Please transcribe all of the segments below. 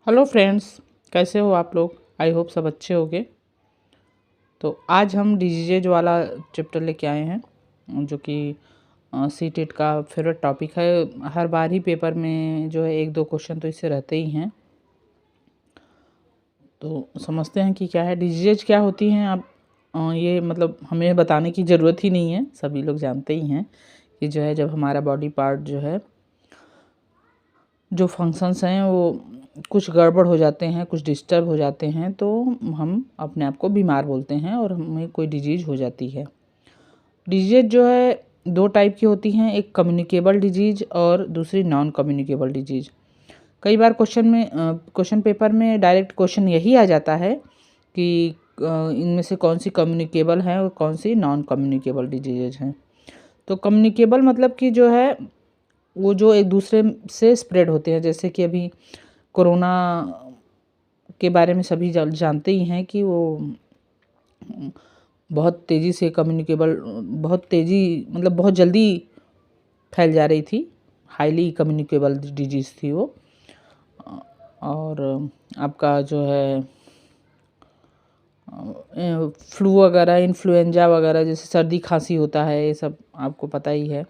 Hello friends, कैसे हो आप लोग। आई होप सब अच्छे होंगे। तो आज हम डिजीजेज वाला चैप्टर लेके आए हैं जो कि सीटेट का फेवरेट टॉपिक है। हर बार ही पेपर में जो है एक दो क्वेश्चन तो इससे रहते ही हैं। तो समझते हैं कि क्या है डिजीजेज, क्या होती हैं। आप ये मतलब हमें बताने की ज़रूरत ही नहीं है, सभी लोग जानते ही हैं कि जो है जब हमारा बॉडी पार्ट जो है जो फंक्शंस हैं वो कुछ गड़बड़ हो जाते हैं, कुछ डिस्टर्ब हो जाते हैं, तो हम अपने आप को बीमार बोलते हैं और हमें कोई डिजीज़ हो जाती है। डिजीज़ जो है दो टाइप की होती हैं, एक कम्युनिकेबल डिजीज़ और दूसरी नॉन कम्युनिकेबल डिजीज़। कई बार क्वेश्चन पेपर में डायरेक्ट क्वेश्चन यही आ जाता है कि इनमें से कौन सी कम्युनिकेबल है और कौन सी नॉन कम्युनिकेबल डिजीज़ हैं। तो कम्युनिकेबल मतलब कि जो है वो जो एक दूसरे से स्प्रेड होते हैं, जैसे कि अभी कोरोना के बारे में सभी जानते ही हैं कि वो बहुत तेज़ी से बहुत तेज़ी मतलब बहुत जल्दी फैल जा रही थी। हाईली कम्युनिकेबल डिजीज़ थी वो। और आपका जो है फ्लू वगैरह, इन्फ्लुएंजा वगैरह, जैसे सर्दी खांसी होता है, ये सब आपको पता ही है।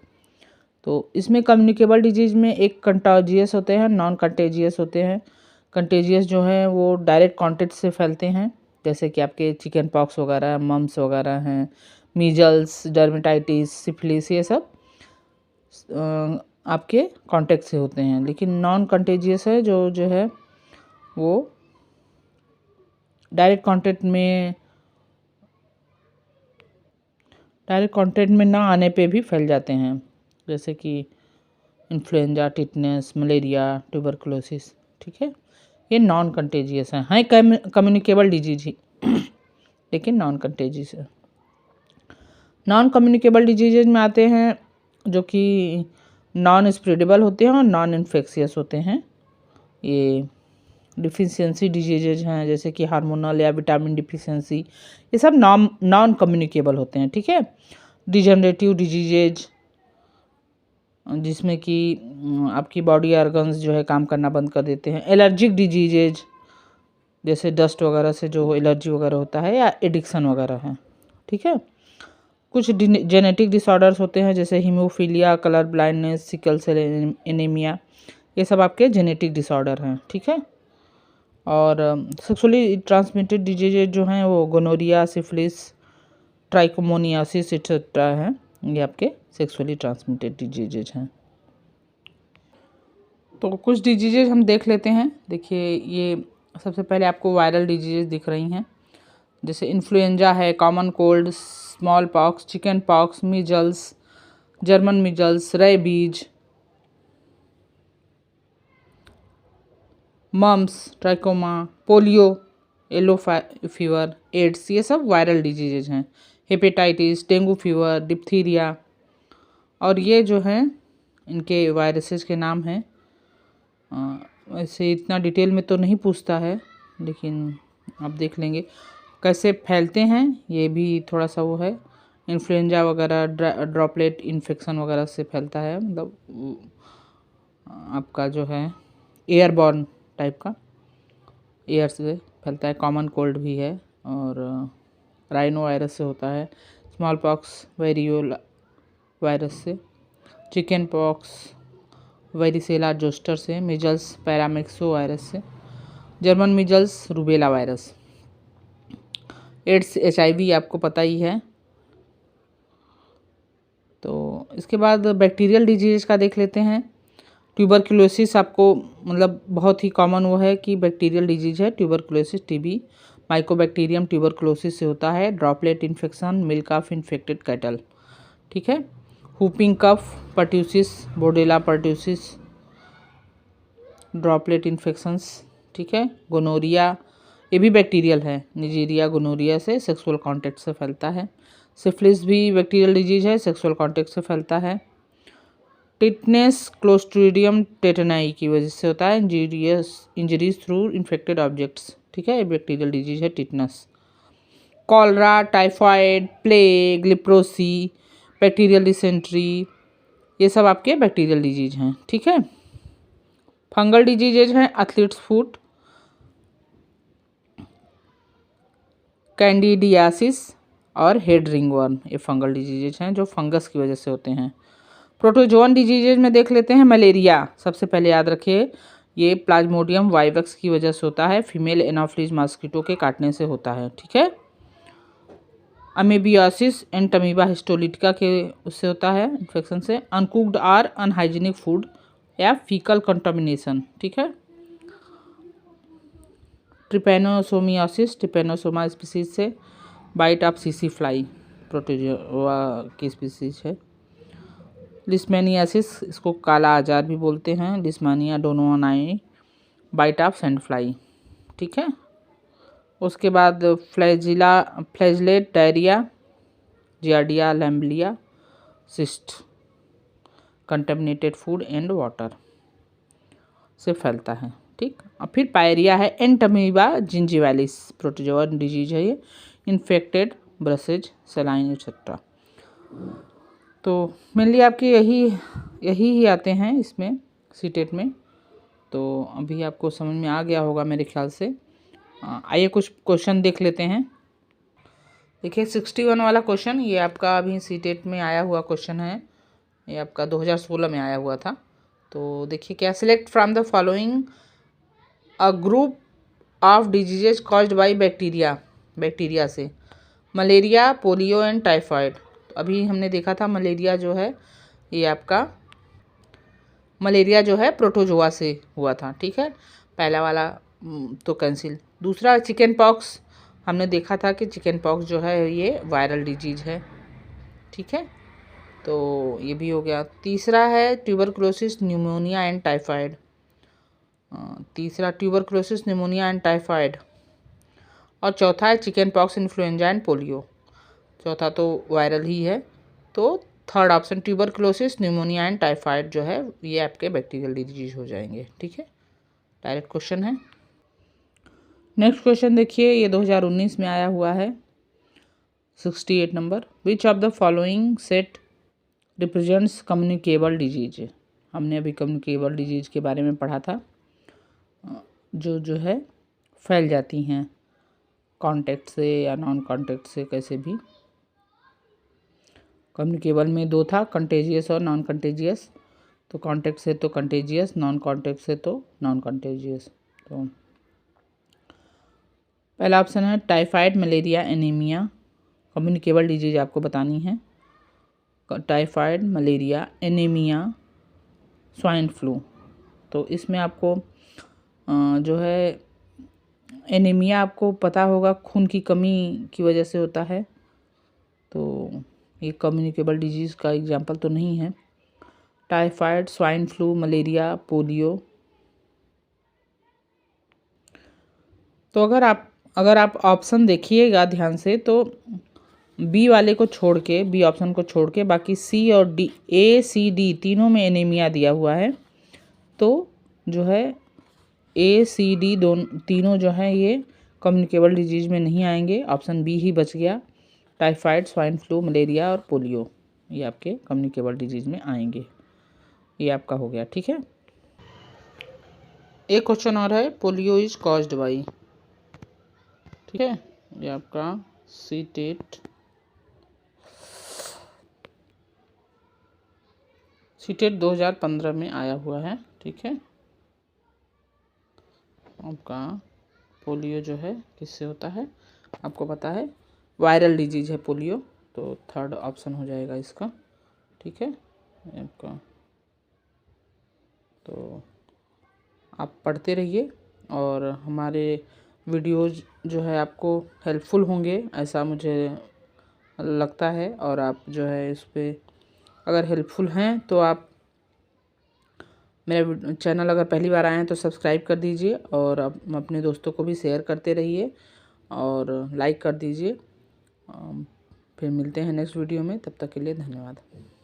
तो इसमें कम्युनिकेबल डिजीज़ में एक कंटाजियस होते हैं, नॉन कंटेजियस होते हैं। कंटेजियस जो हैं वो डायरेक्ट कॉन्टैक्ट से फैलते हैं, जैसे कि आपके चिकन पॉक्स वगैरह, मम्स वगैरह हैं, मीजल्स, डर्मेटाइटिस, सिफिलिस, ये सब आपके कॉन्टैक्ट से होते हैं। लेकिन नॉन कंटेजियस है जो है वो डायरेक्ट कॉन्टैक्ट में ना आने पे भी फैल जाते हैं, जैसे कि इन्फ्लुएंजा, टिटनेस, मलेरिया, ट्यूबरकुलोसिस। ठीक है, ये नॉन कंटेजियस हैं कम्युनिकेबल डिजीज ही लेकिन नॉन कंटेजियस है। नॉन कम्युनिकेबल डिजीजेज में आते हैं जो कि नॉन स्प्रेडेबल होते हैं और नॉन इन्फेक्शियस होते हैं। ये डिफिशियंसी डिजीजेज हैं, जैसे कि हार्मोनल या विटामिन डिफिशियंसी, ये सब नॉन कम्युनिकेबल होते हैं। ठीक है, डिजनरेटिव डिजीजेज जिसमें कि आपकी बॉडी ऑर्गन्स जो है काम करना बंद कर देते हैं। एलर्जिक डिजीजेज जैसे डस्ट वगैरह से जो एलर्जी वगैरह होता है, या एडिक्शन वगैरह है। ठीक है, कुछ जेनेटिक डिसऑर्डर्स होते हैं जैसे haemophilia, colour blindness, sickle cell anaemia, ये सब आपके जेनेटिक डिसऑर्डर हैं। ठीक है, और सेक्सुअली ट्रांसमिटेड डिजीजेज जो हैं वो गोनोरिया, सिफिलिस, ट्राइकोमोनियासिस एक्सेट्रा हैं, ये आपके सेक्सुअली ट्रांसमिटेड डिजीजेज हैं। तो कुछ डिजीजेज हम देख लेते हैं। देखिए, ये सबसे पहले आपको वायरल डिजीजेज दिख रही हैं, जैसे इन्फ्लुएंजा है, common cold, small pox, chicken pox, measles, German measles, rabies, mumps, trachoma, polio, yellow fever, AIDS, ये सब वायरल डिजीजेज हैं। हेपेटाइटिस, डेंगू फीवर, डिप्थीरिया, और ये जो हैं इनके वायरसेस के नाम हैं। वैसे इतना डिटेल में तो नहीं पूछता है, लेकिन आप देख लेंगे कैसे फैलते हैं, ये भी थोड़ा सा वो है। इन्फ्लुएंजा वगैरह ड्रॉपलेट इन्फेक्शन वगैरह से फैलता है, मतलब आपका जो है एयरबॉर्न टाइप का, एयर से फैलता है। कॉमन कोल्ड भी है, और राइनो वायरस से होता है। स्मॉल पॉक्स वेरियोला वायरस से, चिकन पॉक्स वेरिसेला जोस्टर से, मिजल्स पैरामिक्सो वायरस से, German measles rubella virus, AIDS HIV आपको पता ही है। तो इसके बाद बैक्टीरियल डिजीज का देख लेते हैं। ट्यूबरकुलोसिस आपको मतलब बहुत ही कॉमन वो है कि बैक्टीरियल डिजीज है ट्यूबरकुलोसिस। TB माइकोबैक्टीरियम ट्यूबरकुलोसिस से होता है। Droplet infection, milk of infected cattle. ठीक है, whooping cough, pertussis, bordetella pertussis, droplet infections. ठीक है, गोनोरिया, ये भी बैक्टीरियल है। निजीरिया गोनोरिया से सेक्सुअल कांटेक्ट से फैलता है। सिफिलिस भी बैक्टीरियल डिजीज है, सेक्सुअल कांटेक्ट से फैलता है। टिटनेस क्लोस्ट्रीडियम टेटनाई की वजह से होता है, इंजरीज थ्रू इन्फेक्टेड ऑब्जेक्ट्स। ठीक है, ये बैक्टीरियल डिजीज है tetanus. Cholera, typhoid, plague, leprosy, bacterial dysentery, ये सब आपके बैक्टीरियल डिजीज हैं। ठीक है, फंगल डिजीजेज हैं एथलीट्स फुट, कैंडिडियासिस और हेड रिंगवर्म, ये फंगल डिजीजेज हैं जो फंगस की वजह से होते हैं। प्रोटोजोअन डिजीजेज में देख लेते हैं। मलेरिया सबसे पहले याद रखिए, ये प्लाज्मोडियम वाइवक्स की वजह से होता है, फीमेल एनोफ्लिस मॉस्किटो के काटने से होता है, ठीक है। अमेबियासिस एंटमीबा हिस्टोलिटिका के उससे होता है, इन्फेक्शन से। अनकुक्ड और अनहाइजीनिक फूड या फीकल कंटामिनेशन, ठीक है। ट्रिपेनोसोमियासिस ट्रिपेनोसोमा स्पीसीज से, बाइट ऑफ सीसी फ्लाई प्रोटोजोआ की स्पीसीज है। लिस्मेनियासिस, इसको काला आजार भी बोलते हैं, leishmania donovani, bite of sand fly, ठीक है। उसके बाद flagellate diarrhoea, giardia lamblia cyst, contaminated food and water से फैलता है, ठीक। और फिर पायरिया है एंटमीबा जिंजिवालिस, प्रोटोजोअन डिजीज है ये, इन्फेक्टेड ब्रसेज सेलाइन एक्सेट्रा। तो मेनली आपके यही आते हैं इसमें सीटेट में। तो अभी आपको समझ में आ गया होगा मेरे ख्याल से। आइए कुछ क्वेश्चन देख लेते हैं। देखिए 61 वाला क्वेश्चन, ये आपका अभी सीटेट में आया हुआ क्वेश्चन है, ये आपका 2016 में आया हुआ था। तो देखिए क्या, select from the following a group of diseases caused by bacteria से, मलेरिया, पोलियो एंड टाइफाइड। तो अभी हमने देखा था मलेरिया जो है ये आपका प्रोटोजोआ से हुआ था, ठीक है। पहला वाला तो कैंसिल। दूसरा चिकन पॉक्स, हमने देखा था कि चिकन पॉक्स जो है ये वायरल डिजीज है, ठीक है। तो ये भी हो गया। तीसरा है ट्यूबरकुलोसिस, न्यूमोनिया एंड टाइफाइड। और चौथा है chicken pox, influenza and polio. चौथा तो वायरल ही है। तो third option tuberculosis, pneumonia and typhoid जो है ये आपके बैक्टीरियल डिजीज हो जाएंगे, ठीक है। डायरेक्ट क्वेश्चन है। नेक्स्ट क्वेश्चन देखिए, ये 2019 में आया हुआ है, 68 number. Which of the following set represents communicable disease. हमने अभी कम्युनिकेबल डिजीज के बारे में पढ़ा था, जो है फैल जाती हैं कांटेक्ट से या नॉन कांटेक्ट से, कैसे भी। कम्युनिकेबल में दो था, कंटेजियस और नॉन कंटेजियस। तो कांटेक्ट से तो कंटेजियस, नॉन कांटेक्ट से तो नॉन कंटेजियस। तो पहला ऑप्शन है typhoid, malaria, anaemia. Communicable disease आपको बतानी है, typhoid, malaria, anaemia, swine flu. तो इसमें आपको जो है एनीमिया आपको पता होगा खून की कमी की वजह से होता है, तो ये कम्युनिकेबल डिजीज़ का एग्जाम्पल तो नहीं है। Typhoid, swine flu, malaria, polio. तो अगर आप ऑप्शन देखिएगा ध्यान से तो बी ऑप्शन को छोड़ के बाकी सी और डी, ए सी डी तीनों में एनीमिया दिया हुआ है। तो जो है ए सी डी तीनों जो है ये कम्युनिकेबल डिजीज में नहीं आएंगे, ऑप्शन बी ही बच गया। टाइफाइड, स्वाइन फ्लू, मलेरिया और पोलियो ये आपके कम्युनिकेबल डिजीज में आएंगे। ये आपका हो गया, ठीक है। एक क्वेश्चन और है, पोलियो इज कॉज्ड बाई, ठीक है। ये आपका सीटेट 2015 में आया हुआ है, ठीक है। आपका पोलियो जो है किससे होता है आपको पता है, वायरल डिजीज है पोलियो। तो थर्ड ऑप्शन हो जाएगा इसका, ठीक है आपका। तो आप पढ़ते रहिए और हमारे वीडियोज़ जो है आपको हेल्पफुल होंगे ऐसा मुझे लगता है। और आप जो है इस पर अगर हेल्पफुल हैं तो आप मेरा चैनल अगर पहली बार आए हैं तो सब्सक्राइब कर दीजिए और अपने दोस्तों को भी शेयर करते रहिए और लाइक कर दीजिए। फिर मिलते हैं नेक्स्ट वीडियो में, तब तक के लिए धन्यवाद।